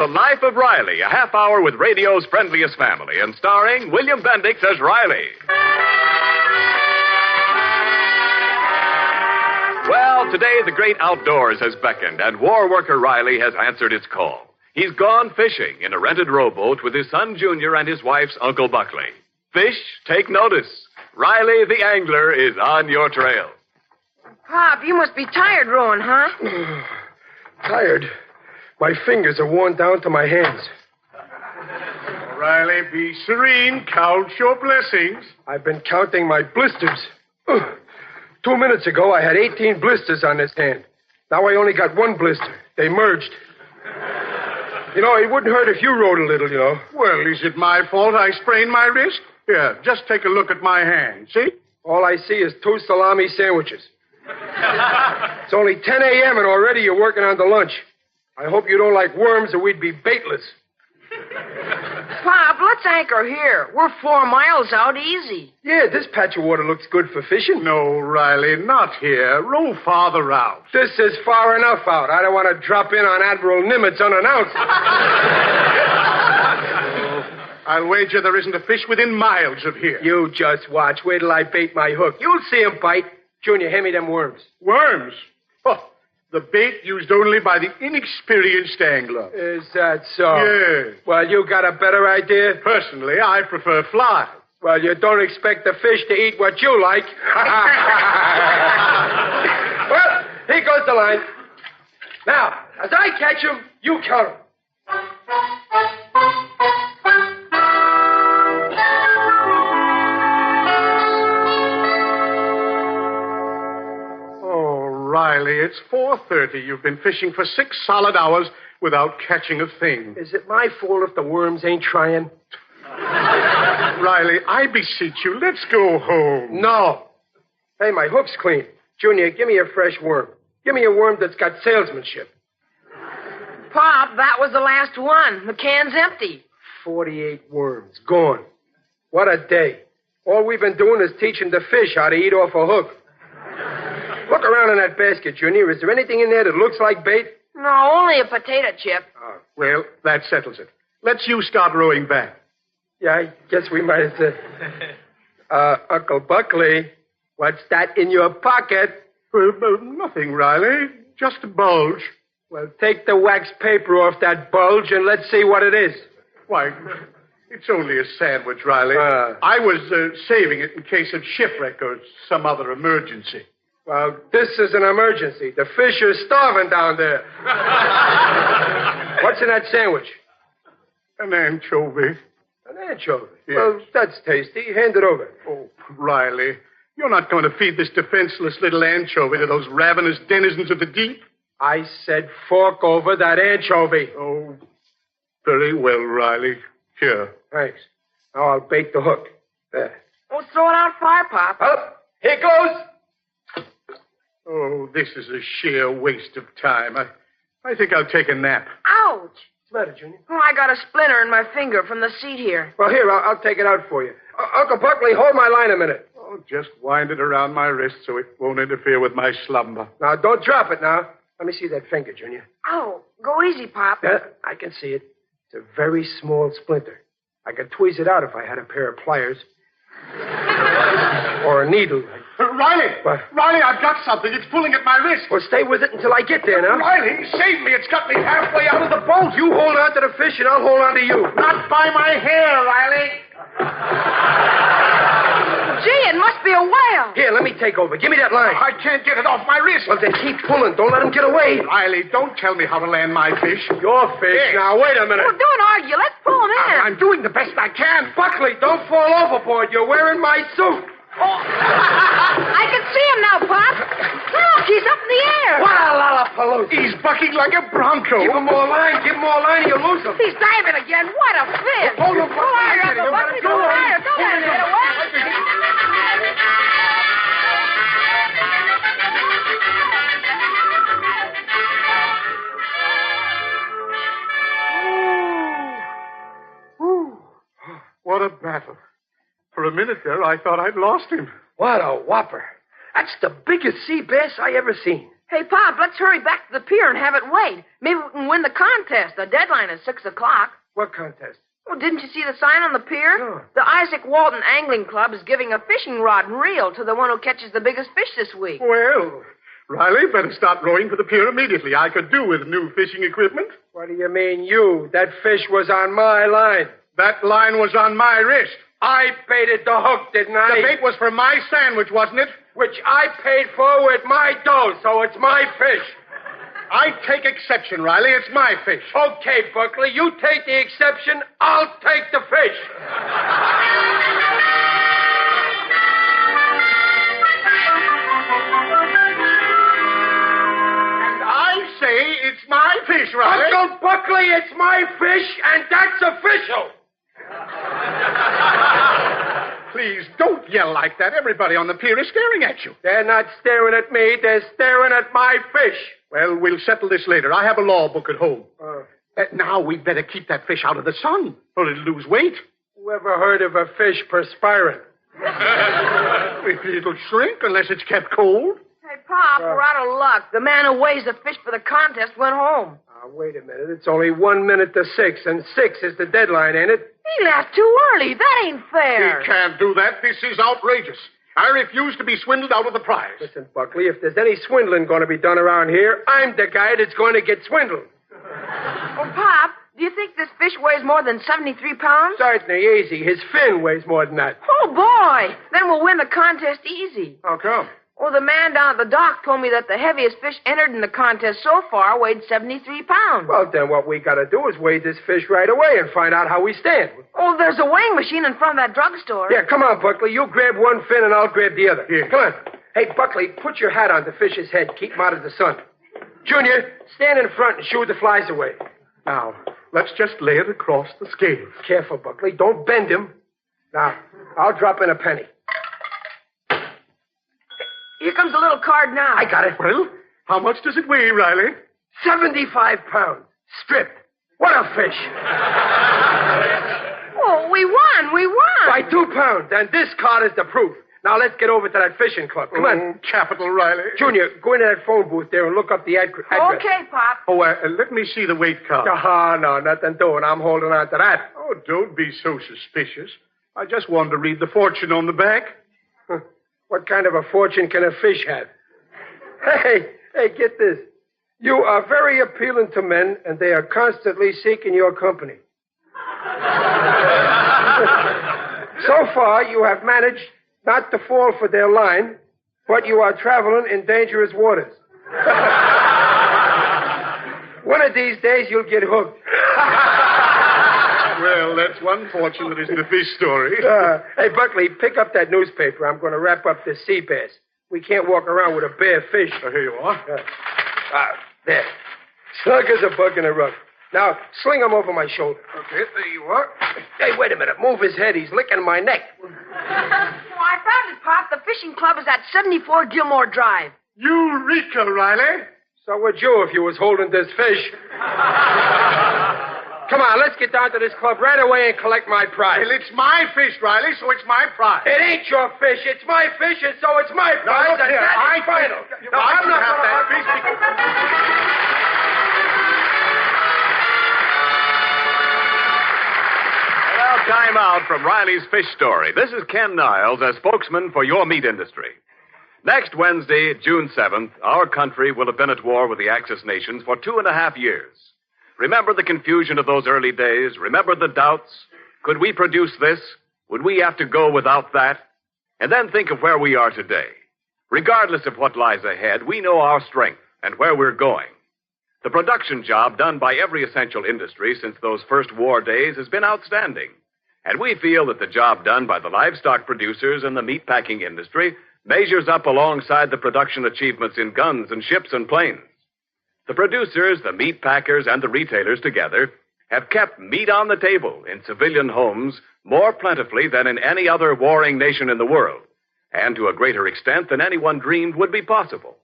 The Life of Riley, a half hour with radio's friendliest family, and starring William Bendix as Riley. Well, today the great outdoors has beckoned, and war worker Riley has answered its call. He's gone fishing in a rented rowboat with his son Junior and his wife's Uncle Buckley. Fish, take notice. Riley the angler is on your trail. Pop, you must be tired rowing, huh? Tired? My fingers are worn down to my hands. Riley, be serene. Count your blessings. I've been counting my blisters. 2 minutes ago, I had 18 blisters on this hand. Now I only got one blister. They merged. You know, it wouldn't hurt if you rode a little, you know. Well, is it my fault I sprained my wrist? Here, just take a look at my hand. See? All I see is 2 salami sandwiches. It's only 10 a.m. and already you're working on the lunch. I hope you don't like worms or we'd be baitless. Pop, let's anchor here. We're 4 miles out easy. Yeah, this patch of water looks good for fishing. No, Riley, not here. Row farther out. This is far enough out. I don't want to drop in on Admiral Nimitz unannounced. I'll wager there isn't a fish within miles of here. You just watch. Wait till I bait my hook. You'll see him bite. Junior, hand me them worms. Worms? Oh, the bait used only by the inexperienced angler. Is that so? Yes. Well, you got a better idea? Personally, I prefer fly. Well, you don't expect the fish to eat what you like. Well, here goes the line. Now, as I catch him, you count him. Riley, it's 4:30. You've been fishing for 6 solid hours without catching a thing. Is it my fault if the worms ain't trying? Riley, I beseech you, let's go home. No. Hey, my hook's clean. Junior, give me a fresh worm. Give me a worm that's got salesmanship. Pop, that was the last one. The can's empty. 48 worms. Gone. What a day. All we've been doing is teaching the fish how to eat off a hook. Look around in that basket, Junior. Is there anything in there that looks like bait? No, only a potato chip. Oh. Well, that settles it. Let's you start rowing back. Yeah, I guess we might have to. Uncle Buckley, what's that in your pocket? Nothing, Riley. Just a bulge. Well, take the wax paper off that bulge and let's see what it is. Why, it's only a sandwich, Riley. I was saving it in case of shipwreck or some other emergency. Well, this is an emergency. The fish are starving down there. What's in that sandwich? An anchovy. An anchovy? Yes. Well, that's tasty. Hand it over. Oh, Riley, you're not going to feed this defenseless little anchovy to those ravenous denizens of the deep? I said fork over that anchovy. Oh, very well, Riley. Here. Thanks. Now I'll bait the hook. There. Oh, throw it out fire, Pop. Up. Here goes. Oh, this is a sheer waste of time. I think I'll take a nap. Ouch. What's the matter, Junior? Oh, I got a splinter in my finger from the seat here. Well, here, I'll take it out for you. Uncle Buckley, hold my line a minute. Oh, just wind it around my wrist so it won't interfere with my slumber. Now, don't drop it now. Let me see that finger, Junior. Oh, go easy, Pop. Yeah, I can see it. It's a very small splinter. I could tweeze it out if I had a pair of pliers. Or a needle. Riley! What? Riley, I've got something. It's pulling at my wrist. Well, stay with it until I get there now. Riley, save me. It's got me halfway out of the boat. You hold on to the fish and I'll hold on to you. Not by my hair, Riley. Gee, it must be a whale. Here, let me take over. Give me that line. I can't get it off my wrist. Well, then keep pulling. Don't let him get away. Riley, don't tell me how to land my fish. Your fish. Yes. Now, wait a minute. Oh, don't argue. Let's pull him in. I'm doing the best I can. Buckley, don't fall overboard. You're wearing my suit. Oh. I can see him now, Pop. Look, he's up in the air. What a lollapalooza. He's bucking like a bronco. Give him more line. Give him more line or you'll lose him. He's diving again. What a fish. Hold him. Go higher, Uncle Buckley. Go higher. Don't let him get away. What a battle. For a minute there, I thought I'd lost him. What a whopper. That's the biggest sea bass I ever seen. Hey, Pop, let's hurry back to the pier and have it weighed. Maybe we can win the contest. The deadline is 6 o'clock. What contest? Oh, didn't you see the sign on the pier? No. The Isaac Walton Angling Club is giving a fishing rod and reel to the one who catches the biggest fish this week. Well, Riley, better start rowing for the pier immediately. I could do with new fishing equipment. What do you mean, you? That fish was on my line. That line was on my wrist. I baited the hook, didn't I? The bait was for my sandwich, wasn't it? Which I paid for with my dough, so it's my fish. I take exception, Riley. It's my fish. Okay, Buckley, you take the exception, I'll take the fish. And I say it's my fish, Riley. Uncle Buckley, it's my fish, and that's official. Please, don't yell like that. Everybody on the pier is staring at you. They're not staring at me, they're staring at my fish. Well, we'll settle this later. I have a law book at home. Now we'd better keep that fish out of the sun, or it'll lose weight. Whoever heard of a fish perspiring? It'll shrink unless it's kept cold. Hey, Pop, we're out of luck. The man who weighs the fish for the contest went home. Wait a minute. It's only 1 minute to 6, and 6 is the deadline, ain't it? He left too early. That ain't fair. He can't do that. This is outrageous. I refuse to be swindled out of the prize. Listen, Buckley, if there's any swindling going to be done around here, I'm the guy that's going to get swindled. Oh, Pop, do you think this fish weighs more than 73 pounds? Certainly easy. His fin weighs more than that. Oh, boy. Then we'll win the contest easy. How come? Oh, the man down at the dock told me that the heaviest fish entered in the contest so far weighed 73 pounds. Well, then what we got to do is weigh this fish right away and find out how we stand. Oh, there's a weighing machine in front of that drugstore. Yeah, come on, Buckley. You grab one fin and I'll grab the other. Here. Come on. Hey, Buckley, put your hat on the fish's head. Keep him out of the sun. Junior, stand in front and shoo the flies away. Now, let's just lay it across the scales. Careful, Buckley. Don't bend him. Now, I'll drop in a penny. Here comes the little card now. I got it. Well, how much does it weigh, Riley? 75 pounds. Stripped. What a fish. Oh, we won. We won. By 2 pounds. And this card is the proof. Now let's get over to that fishing club. Come on. Capital, Riley. Junior, go into that phone booth there and look up the address. Okay, Pop. Oh, let me see the weight card. No, nothing doing. I'm holding on to that. Oh, don't be so suspicious. I just wanted to read the fortune on the back. What kind of a fortune can a fish have? Hey, get this. You are very appealing to men, and they are constantly seeking your company. So far, you have managed not to fall for their line, but you are traveling in dangerous waters. One of these days, you'll get hooked. Well, that's one fortune that isn't a fish story. Hey, Buckley, pick up that newspaper. I'm going to wrap up this sea bass. We can't walk around with a bare fish. Oh, here you are. There. Snug as a bug in a rug. Now, sling him over my shoulder. Okay, there you are. Hey, wait a minute. Move his head. He's licking my neck. Oh, I found it, Pop. The fishing club is at 74 Gilmore Drive. Eureka, Riley. So would you if you was holding this fish. Come on, let's get down to this club right away and collect my prize. Well, it's my fish, Riley, so it's my prize. It ain't your fish. It's my fish, and so it's my prize. look here. I final. No, I'm not have that going fish. Well, time out from Riley's fish story. This is Ken Niles as spokesman for your meat industry. Next Wednesday, June 7th, our country will have been at war with the Axis nations for 2.5 years. Remember the confusion of those early days? Remember the doubts? Could we produce this? Would we have to go without that? And then think of where we are today. Regardless of what lies ahead, we know our strength and where we're going. The production job done by every essential industry since those first war days has been outstanding. And we feel that the job done by the livestock producers and the meatpacking industry measures up alongside the production achievements in guns and ships and planes. The producers, the meat packers, and the retailers together have kept meat on the table in civilian homes more plentifully than in any other warring nation in the world, and to a greater extent than anyone dreamed would be possible.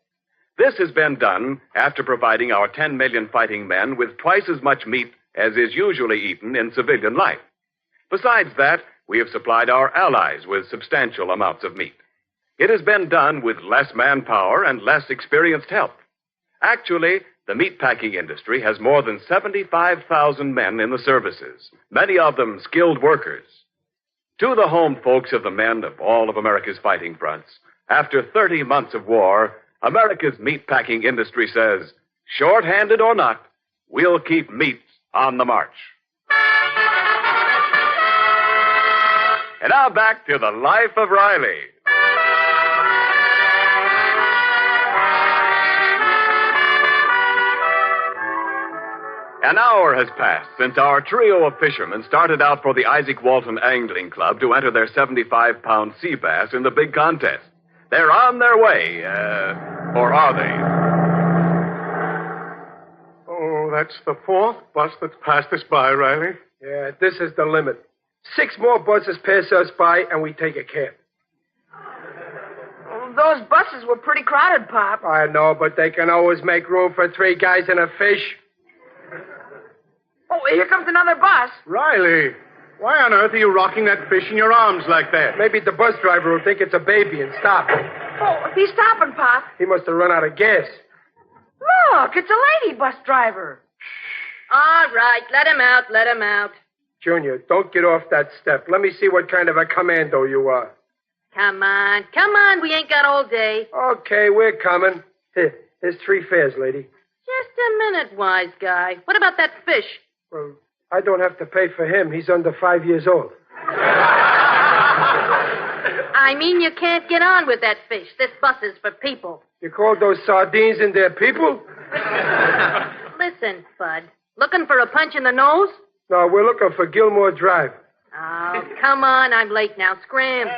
This has been done after providing our 10 million fighting men with twice as much meat as is usually eaten in civilian life. Besides that, we have supplied our allies with substantial amounts of meat. It has been done with less manpower and less experienced help. Actually, the meatpacking industry has more than 75,000 men in the services, many of them skilled workers. To the home folks of the men of all of America's fighting fronts, after 30 months of war, America's meatpacking industry says, short-handed or not, we'll keep meat on the march. And now back to the life of Riley. An hour has passed since our trio of fishermen started out for the Isaac Walton Angling Club to enter their 75-pound sea bass in the big contest. They're on their way, or are they? Oh, that's the fourth bus that's passed us by, Riley. Yeah, this is the limit. 6 more buses pass us by, and we take a cab. Those buses were pretty crowded, Pop. I know, but they can always make room for 3 guys and a fish. Oh, here comes another bus. Riley, why on earth are you rocking that fish in your arms like that? Maybe the bus driver will think it's a baby and stop. Oh, he's stopping, Pop. He must have run out of gas. Look, it's a lady bus driver. All right, let him out. Junior, don't get off that step. Let me see what kind of a commando you are. Come on, we ain't got all day. Okay, we're coming. Here, here's 3 fares, lady. Just a minute, wise guy. What about that fish? Well, I don't have to pay for him. He's under 5 years old. I mean, you can't get on with that fish. This bus is for people. You call those sardines in there people? Listen, Bud. Looking for a punch in the nose? No, we're looking for Gilmore Drive. Oh, come on. I'm late now. Scram. Look,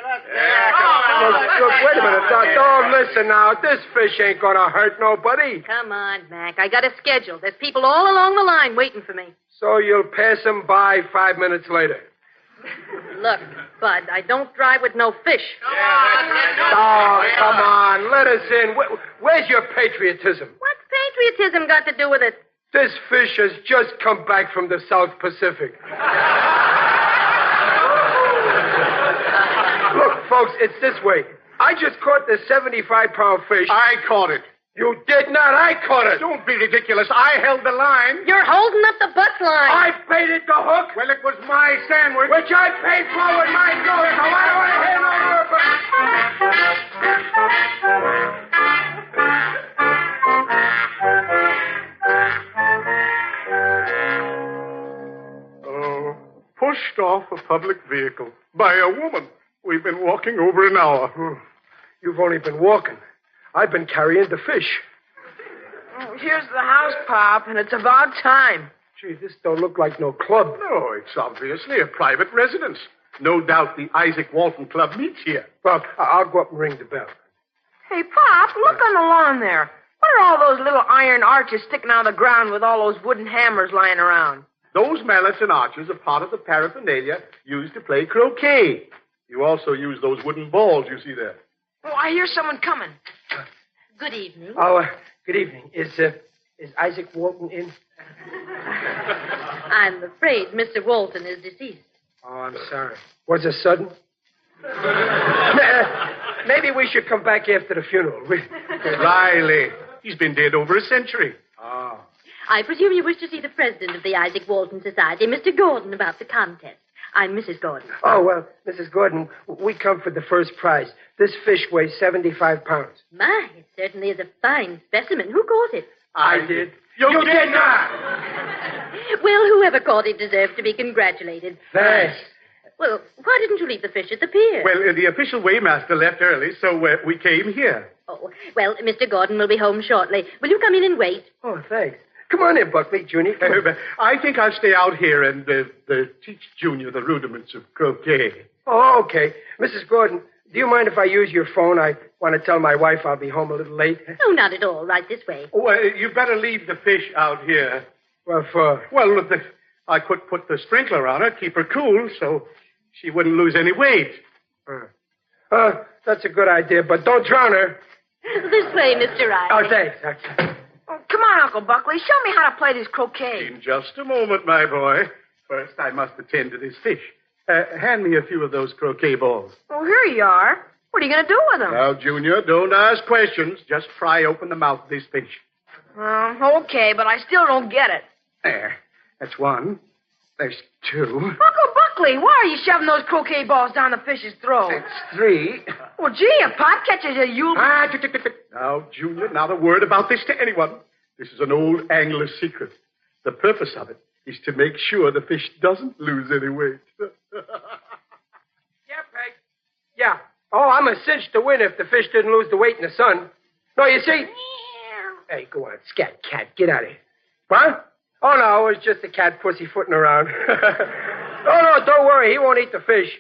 wait a minute. Don't listen now. This fish ain't gonna hurt nobody. Come on, Mac. I got a schedule. There's people all along the line waiting for me. So you'll pass them by 5 minutes later. Look, Bud, I don't drive with no fish. Oh, come on. Let us in. Where's your patriotism? What's patriotism got to do with it? This fish has just come back from the South Pacific. Look, folks, it's this way. I just caught this 75-pound fish. I caught it. You did not. I caught it. Don't be ridiculous. I held the line. You're holding up the bus line. I baited the hook. Well, it was my sandwich. Which I paid for with my dollars. So I don't want to hear no more about it. Oh, pushed off a public vehicle by a woman. We've been walking over an hour. You've only been walking. I've been carrying the fish. Oh, here's the house, Pop, and it's about time. Gee, this don't look like no club. No, it's obviously a private residence. No doubt the Isaac Walton Club meets here. Well, I'll go up and ring the bell. Hey, Pop, look on the lawn there. What are all those little iron arches sticking out of the ground with all those wooden hammers lying around? Those mallets and arches are part of the paraphernalia used to play croquet. You also use those wooden balls you see there. Oh, I hear someone coming. Good evening. Oh, good evening. Is Isaac Walton in? I'm afraid Mr. Walton is deceased. Oh, I'm sorry. Was it sudden? Maybe we should come back after the funeral. Riley, he's been dead over a century. Oh. I presume you wish to see the president of the Isaac Walton Society, Mr. Gordon, about the contest. I'm Mrs. Gordon. Oh, well, Mrs. Gordon, we come for the first prize. This fish weighs 75 pounds. My, it certainly is a fine specimen. Who caught it? I did. You did not! Well, whoever caught it deserves to be congratulated. Thanks. Well, why didn't you leave the fish at the pier? Well, the official weighmaster left early, so we came here. Oh, well, Mr. Gordon will be home shortly. Will you come in and wait? Oh, thanks. Come on in, Buckley, Junior. I think I'll stay out here and teach Junior the rudiments of croquet. Oh, okay. Mrs. Gordon, do you mind if I use your phone? I want to tell my wife I'll be home a little late. Oh, not at all. Right this way. Oh, you better leave the fish out here. What for? Well, I could put the sprinkler on her, keep her cool, so she wouldn't lose any weight. That's a good idea, but don't drown her. This way, Mr. Riley. Oh, thanks. Oh, come on, Uncle Buckley. Show me how to play this croquet. In just a moment, my boy. First, I must attend to this fish. Hand me a few of those croquet balls. Oh, here you are. What are you going to do with them? Now, Junior, don't ask questions. Just pry open the mouth of this fish. Okay, but I still don't get it. There. That's one. There's two. Uncle Buckley, why are you shoving those croquet balls down the fish's throat? That's three. Well, gee, if Pop catches you, you'll... Now, Junior, not a word about this to anyone. This is an old angler's secret. The purpose of it is to make sure the fish doesn't lose any weight. Yeah, Peg. Yeah. Oh, I'm a cinch to win if the fish didn't lose the weight in the sun. No, you see... Hey, go on, scat cat, get out of here. What? Oh, no, it was just a cat pussyfooting around. No, don't worry, he won't eat the fish.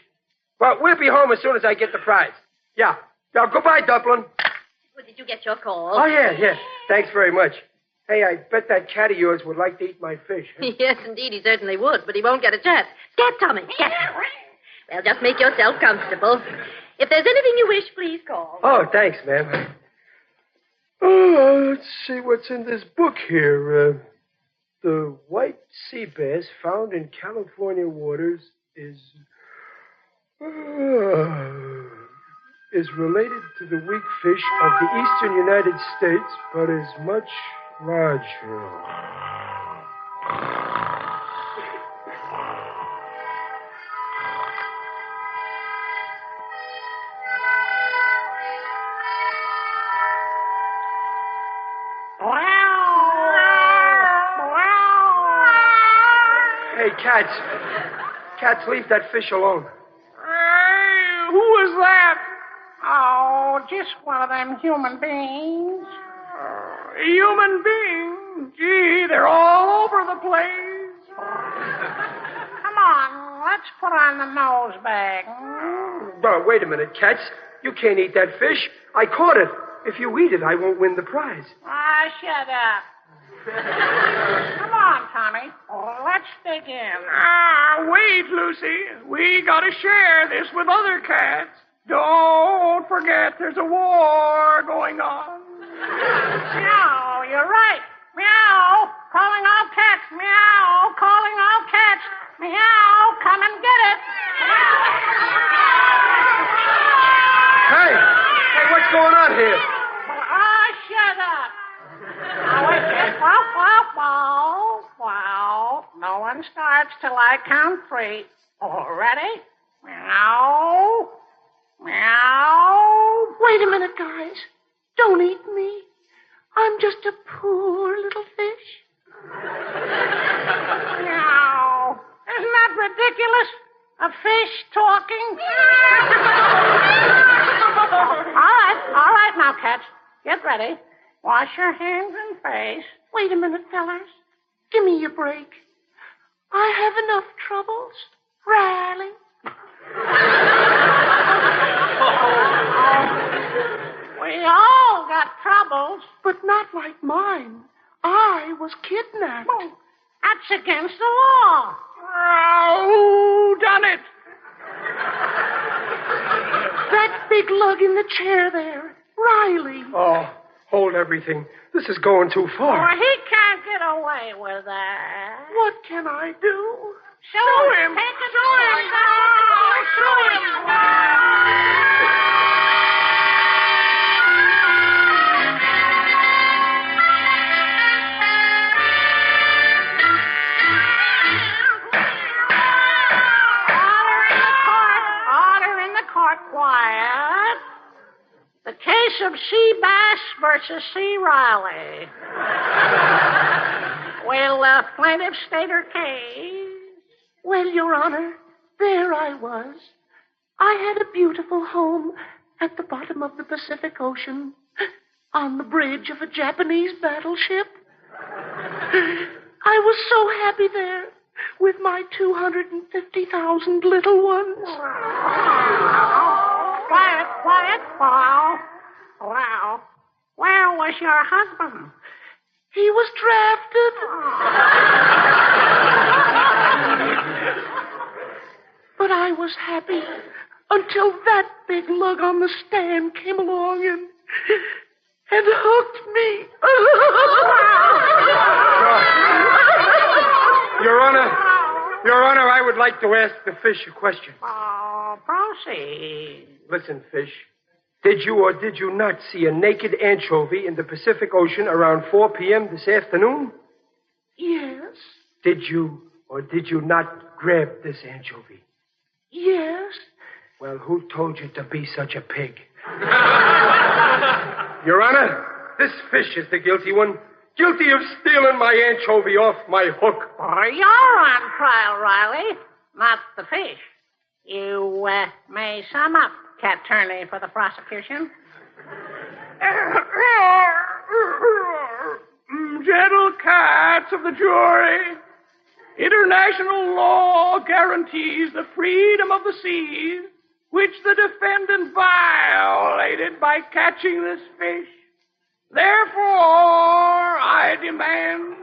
Well, we'll be home as soon as I get the prize. Yeah. Now, goodbye, Dublin. Well, did you get your call? Oh, yeah. Thanks very much. Hey, I bet that cat of yours would like to eat my fish. Huh? Yes, indeed, he certainly would, but he won't get a chance. Scat, Tommy, scat. Well, just make yourself comfortable. If there's anything you wish, please call. Oh, thanks, ma'am. Oh, let's see what's in this book here. The white sea bass found in California waters is related to the weak fish of the eastern United States, but is much larger. Hey, cats. Cats, leave that fish alone. Who was that? Oh, just one of them human beings. Human being? Gee, they're all over the place. Come on, let's put on the nose bag. Oh, wait a minute, cats. You can't eat that fish. I caught it. If you eat it, I won't win the prize. Shut up. Come on, Tommy. Let's dig in. Wait, Lucy. We gotta share this with other cats. Don't forget there's a war going on. Meow, you're right. Meow, calling all cats. Meow, calling all cats. Meow, come and get it. Hey, what's going on here? Shut up. Now, wait, wow. No one starts till I count three. Ready? Meow. Meow. Wait a minute, guys. Don't eat me. I'm just a poor little fish. Meow. Isn't that ridiculous? A fish talking? All right, now, cats. Get ready. Wash your hands and face. Wait a minute, fellers. Give me a break. I have enough troubles. Riley. We all got troubles. But not like mine. I was kidnapped. That's against the law. Who done it? That big lug in the chair there. Riley. Oh, hold everything. This is going too far. He can't get away with that. What can I do? Show him. Take it Show him. Order in the court. Quiet. The case of Sea Bass versus C. Riley. Will the plaintiff state her case? Well, Your Honor, there I was. I had a beautiful home at the bottom of the Pacific Ocean, on the bridge of a Japanese battleship. I was so happy there with my 250,000 little ones. Quiet. Wow. Where was your husband? He was drafted. But I was happy until that big lug on the stand came along and hooked me. Your Honor, I would like to ask the fish a question. Proceed. Listen, fish. Did you or did you not see a naked anchovy in the Pacific Ocean around 4 p.m. this afternoon? Yes. Did you or did you not grab this anchovy? Yes. Well, who told you to be such a pig? Your Honor, this fish is the guilty one. Guilty of stealing my anchovy off my hook. Oh, you're on trial, Riley, not the fish. You may sum up, cat attorney for the prosecution. Gentle cats of the jury, international law guarantees the freedom of the seas, which the defendant violated by catching this fish. Therefore, I demand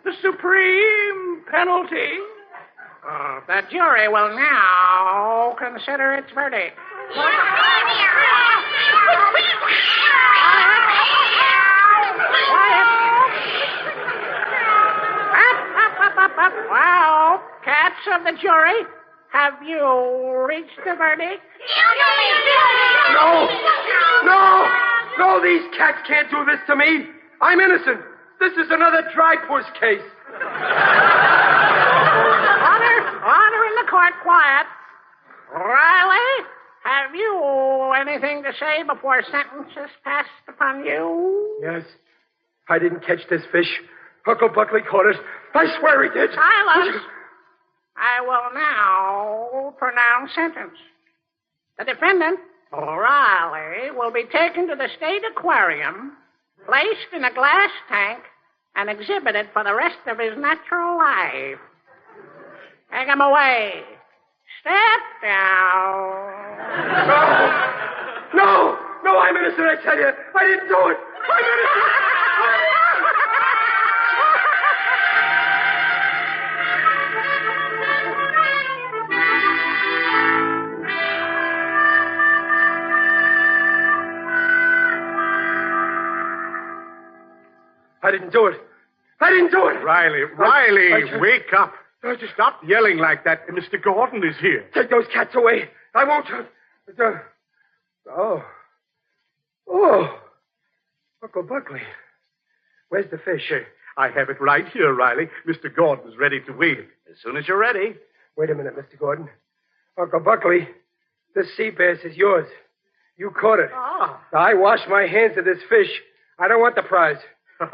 the supreme penalty. The jury will now consider its verdict. Up. Well, cats of the jury, have you reached the verdict? No, these cats can't do this to me. I'm innocent. This is another dry puss case. Order in the court, quiet. Riley, have you anything to say before sentence is passed upon you? Yes. I didn't catch this fish. Uncle Buckley caught it. I swear he did. Silence. I will now pronounce sentence. The defendant, Riley, will be taken to the state aquarium, placed in a glass tank, and exhibited for the rest of his natural life. Take him away. Step down. No, I'm innocent, I tell you. I didn't do it. I'm innocent. I didn't do it. Riley, wake up. Stop yelling like that. Mr. Gordon is here. Take those cats away. I won't. Uncle Buckley. Where's the fish? I have it right here, Riley. Mr. Gordon's ready to weigh it. As soon as you're ready. Wait a minute, Mr. Gordon. Uncle Buckley, this sea bass is yours. You caught it. Oh. I washed my hands of this fish. I don't want the prize.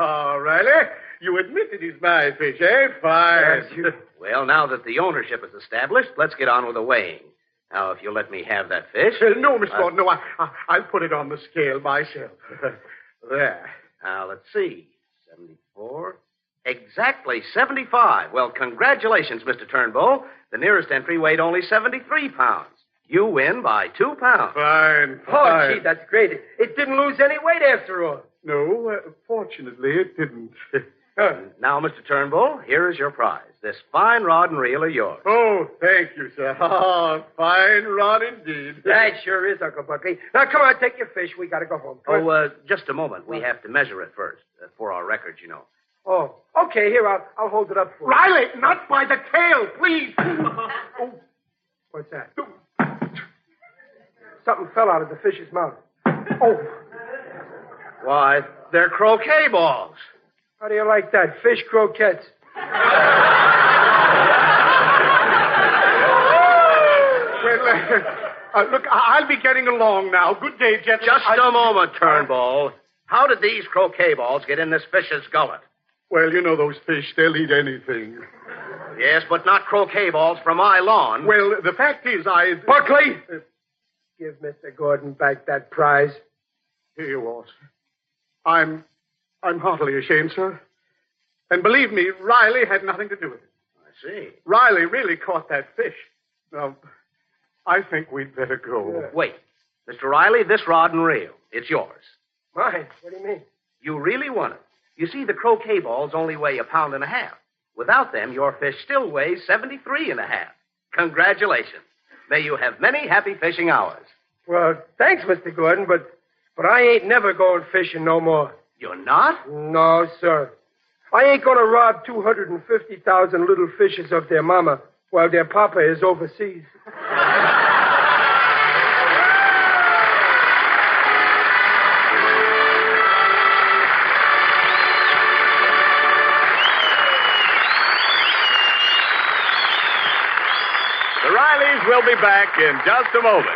Oh, Riley, you admit it is my fish, eh? Fine. Yes, Well, now that the ownership is established, let's get on with the weighing. Now, if you'll let me have that fish. No, Mr. Gordon, no. I'll put it on the scale myself. There. Now, let's see. 74. Exactly 75. Well, congratulations, Mr. Turnbull. The nearest entry weighed only 73 pounds. You win by 2 pounds. Fine. Oh, gee, that's great. It didn't lose any weight after all. No, fortunately, it didn't. Now, Mr. Turnbull, here is your prize. This fine rod and reel are yours. Oh, thank you, sir. Oh, fine rod indeed. That sure is, Uncle Buckley. Now, come on, take your fish. We got to go home. Just a moment. We have to measure it first for our records, you know. Oh, okay. Here, I'll hold it up for you. Riley, not by the tail, please. Oh, what's that? Something fell out of the fish's mouth. Oh. Why, they're croquet balls. How do you like that? Fish croquettes. Well, look, I'll be getting along now. Good day, gentlemen. Just a moment, Turnbull. How did these croquet balls get in this fish's gullet? Well, you know those fish, they'll eat anything. Yes, but not croquet balls from my lawn. Well, the fact is, Buckley! Give Mr. Gordon back that prize. Here you are, sir. I'm heartily ashamed, sir. And believe me, Riley had nothing to do with it. I see. Riley really caught that fish. Now, I think we'd better go. Yeah. Wait. Mr. Riley, this rod and reel, it's yours. Mine? What do you mean? You really won it. You see, the croquet balls only weigh 1.5 pounds. Without them, your fish still weighs 73.5. Congratulations. May you have many happy fishing hours. Well, thanks, Mr. Gordon, but I ain't never going fishing no more. You're not? No, sir. I ain't going to rob 250,000 little fishes of their mama while their papa is overseas. Riley's will be back in just a moment.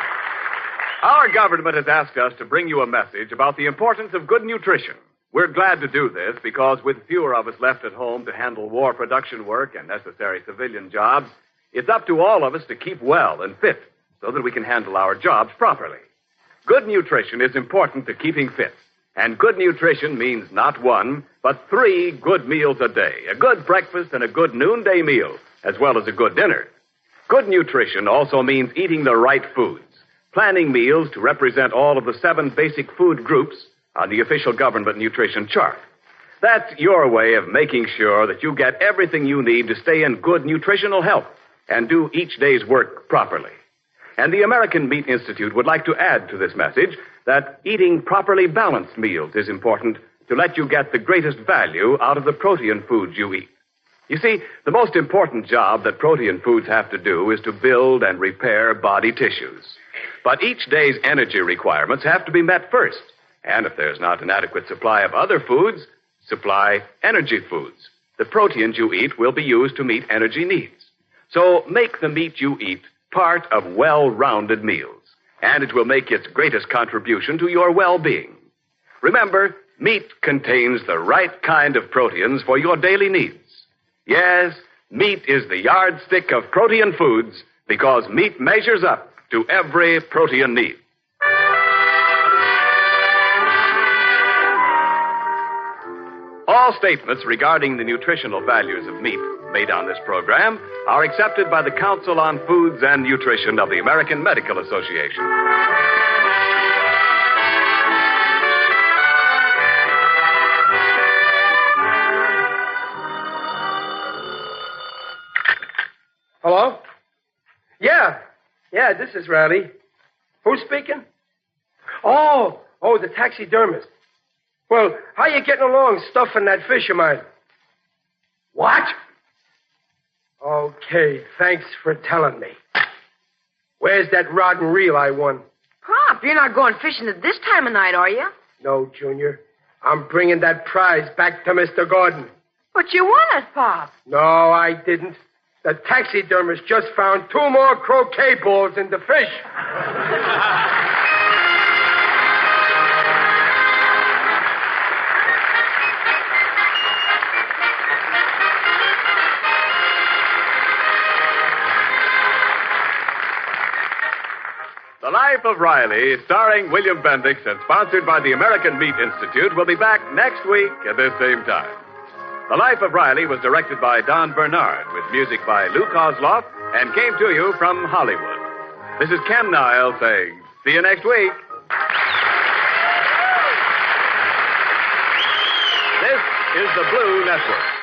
Our government has asked us to bring you a message about the importance of good nutrition. We're glad to do this because with fewer of us left at home to handle war production work and necessary civilian jobs, it's up to all of us to keep well and fit so that we can handle our jobs properly. Good nutrition is important to keeping fit. And good nutrition means not one, but 3 good meals a day. A good breakfast and a good noonday meal, as well as a good dinner. Good nutrition also means eating the right foods. Planning meals to represent all of the 7 basic food groups on the official government nutrition chart. That's your way of making sure that you get everything you need to stay in good nutritional health and do each day's work properly. And the American Meat Institute would like to add to this message that eating properly balanced meals is important to let you get the greatest value out of the protein foods you eat. You see, the most important job that protein foods have to do is to build and repair body tissues. But each day's energy requirements have to be met first. And if there's not an adequate supply of other foods, supply energy foods. The proteins you eat will be used to meet energy needs. So make the meat you eat part of well-rounded meals, and it will make its greatest contribution to your well-being. Remember, meat contains the right kind of proteins for your daily needs. Yes, meat is the yardstick of protein foods because meat measures up to every protein need. All statements regarding the nutritional values of meat made on this program are accepted by the Council on Foods and Nutrition of the American Medical Association. Hello? Yeah, this is Riley. Who's speaking? Oh, the taxidermist. Well, how you getting along stuffing that fish of mine? What? Okay, thanks for telling me. Where's that rod and reel I won? Pop, you're not going fishing at this time of night, are you? No, Junior. I'm bringing that prize back to Mr. Gordon. But you won it, Pop. No, I didn't. The taxidermist just found 2 more croquet balls in the fish. The Life of Riley, starring William Bendix and sponsored by the American Meat Institute, will be back next week at this same time. The Life of Riley was directed by Don Bernard with music by Lou Kozloff and came to you from Hollywood. This is Ken Niles saying, see you next week. This is the Blue Network.